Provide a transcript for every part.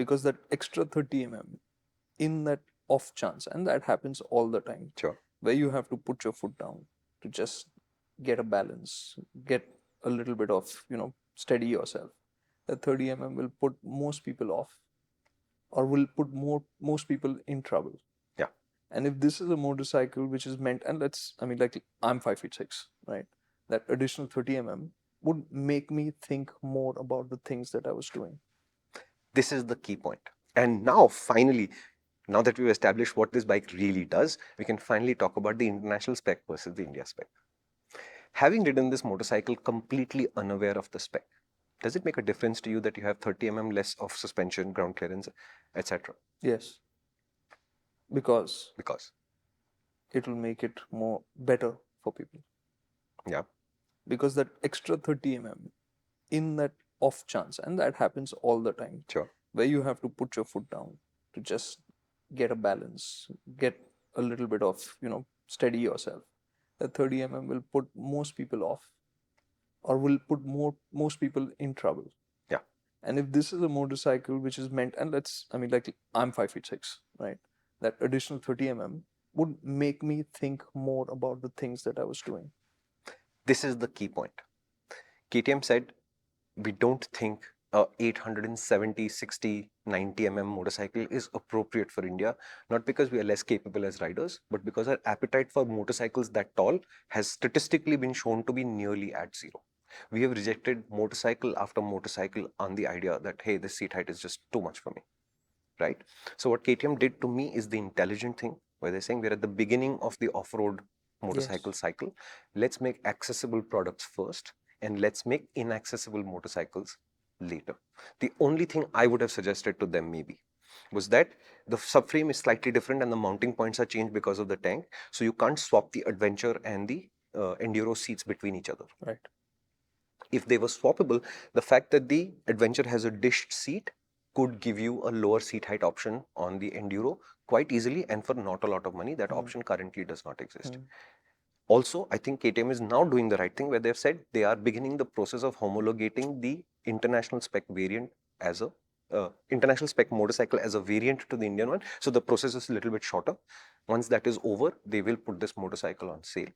because that extra 30 in that off chance, and that happens all the time, Sure. where you have to put your foot down to just get a balance, get a little bit of, steady yourself. That 30 will put most people off, or will put most people in trouble. Yeah. And if this is a motorcycle which is meant, and like I'm 5'6", right? That additional 30 would make me think more about the things that I was doing. This is the key point. And now, finally, now that we've established what this bike really does, we can finally talk about the international spec versus the India spec. Having ridden this motorcycle completely unaware of the spec, does it make a difference to you that you have 30 less of suspension, ground clearance, etc.? Yes, because Because, it will make it more better for people. yeah, Because that extra 30 in that off chance, and that happens all the time, sure. where you have to put your foot down to just get a balance, get a little bit of, steady yourself. That 30 will put most people off, or will put most people in trouble. Yeah. And if this is a motorcycle which is meant, and like I'm 5'6", right? That additional 30 would make me think more about the things that I was doing. This is the key point. KTM said, we don't think a 870, 60, 90 motorcycle is appropriate for India, not because we are less capable as riders, but because our appetite for motorcycles that tall has statistically been shown to be nearly at zero. We have rejected motorcycle after motorcycle on the idea that, hey, this seat height is just too much for me, right? So what KTM did to me is the intelligent thing, where they're saying we're at the beginning of the off-road motorcycle cycle. Let's make accessible products first, and let's make inaccessible motorcycles later. The only thing I would have suggested to them maybe was that the subframe is slightly different and the mounting points are changed because of the tank. So you can't swap the Adventure and the Enduro seats between each other. Right. If they were swappable, the fact that the Adventure has a dished seat could give you a lower seat height option on the Enduro quite easily, and for not a lot of money. That option currently does not exist. Also, I think KTM is now doing the right thing, where they've said they are beginning the process of homologating the international spec variant as a international spec motorcycle as a variant to the Indian one. So the process is a little bit shorter. Once that is over, they will put this motorcycle on sale.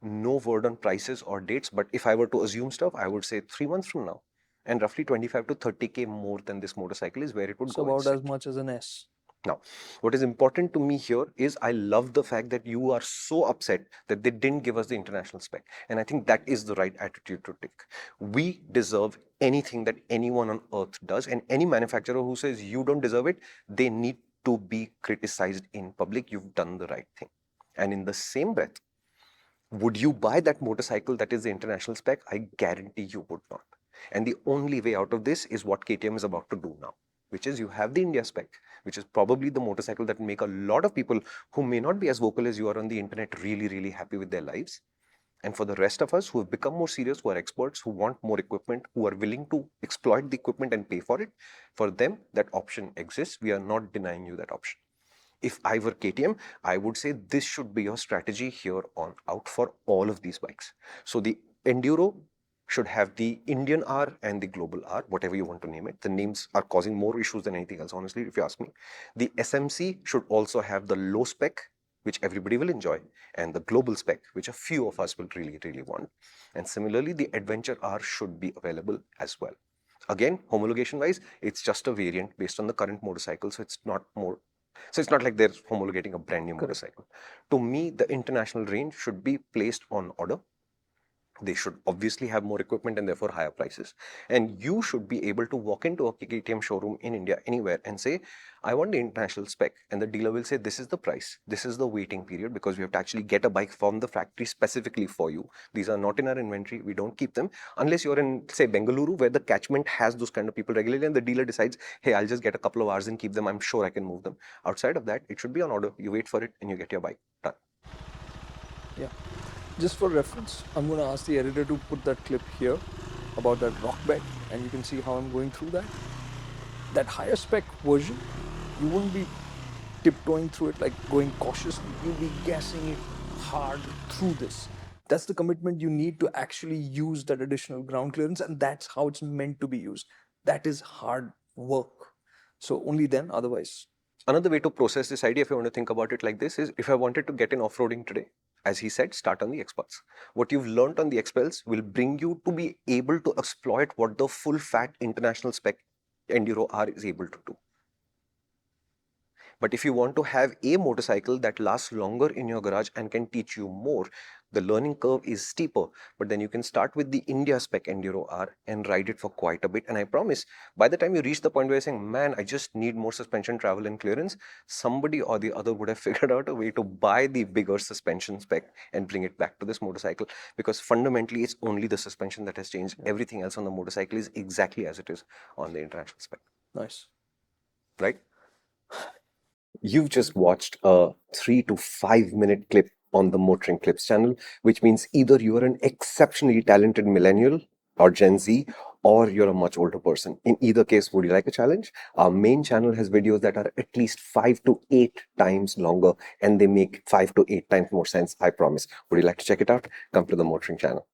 No word on prices or dates, but if I were to assume stuff, I would say 3 months from now. And roughly 25 to 30K more than this motorcycle is where it would It's go. about as much as an S. Now, what is important to me here is I love the fact that you are so upset that they didn't give us the international spec. And I think that is the right attitude to take. We deserve anything that anyone on earth does. And any manufacturer who says you don't deserve it, they need to be criticized in public. You've done the right thing. And in the same breath, would you buy that motorcycle that is the international spec? I guarantee you would not. And the only way out of this is what KTM is about to do now, which is you have the India spec, which is probably the motorcycle that make a lot of people who may not be as vocal as you are on the internet really, really happy with their lives. And for the rest of us who have become more serious, who are experts, who want more equipment, who are willing to exploit the equipment and pay for it, for them, that option exists. We are not denying you that option. If I were KTM, I would say this should be your strategy here on out for all of these bikes. So the Enduro should have the Indian R and the Global R, whatever you want to name it. The names are causing more issues than anything else, honestly, if you ask me. The SMC should also have the low spec, which everybody will enjoy, and the global spec, which a few of us will really, really want. And similarly, the Adventure R should be available as well. Again, homologation wise, it's just a variant based on the current motorcycle, so it's not like they're homologating a brand new motorcycle. To me, the international range should be placed on order. They should obviously have more equipment and therefore higher prices. And you should be able to walk into a KTM showroom in India anywhere and say, I want the international spec. And the dealer will say, this is the price. This is the waiting period, because we have to actually get a bike from the factory specifically for you. These are not in our inventory. We don't keep them unless you're in, say, Bengaluru, where the catchment has those kind of people regularly, and the dealer decides, hey, I'll just get a couple of hours and keep them. I'm sure I can move them. Outside of that, it should be on order. You wait for it and you get your bike done. Yeah. Just for reference, I'm going to ask the editor to put that clip here about that rock bed, and you can see how I'm going through that. That higher spec version, you won't be tiptoeing through it, like going cautiously. You'll be gassing it hard through this. That's the commitment you need to actually use that additional ground clearance, and that's how it's meant to be used. That is hard work. So only then, otherwise. Another way to process this idea, if you want to think about it like this, is if I wanted to get in off-roading today, as he said, start on the experts. What you've learned on the experts will bring you to be able to exploit what the full fat international spec Enduro R is able to do. But if you want to have a motorcycle that lasts longer in your garage and can teach you more, the learning curve is steeper. But then you can start with the India spec Enduro R and ride it for quite a bit. And I promise, by the time you reach the point where you're saying, man, I just need more suspension travel and clearance, somebody or the other would have figured out a way to buy the bigger suspension spec and bring it back to this motorcycle. Because fundamentally, it's only the suspension that has changed. Everything else on the motorcycle is exactly as it is on the international spec. Nice. Right? You've just watched a 3 to 5 minute clip on the MotorInc Clips channel, which means either you are an exceptionally talented millennial or Gen Z, or you're a much older person. In either case, would you like a challenge? Our main channel has videos that are at least 5 to 8 times longer, and they make 5 to 8 times more sense, I promise. Would you like to check it out? Come to the MotorInc channel.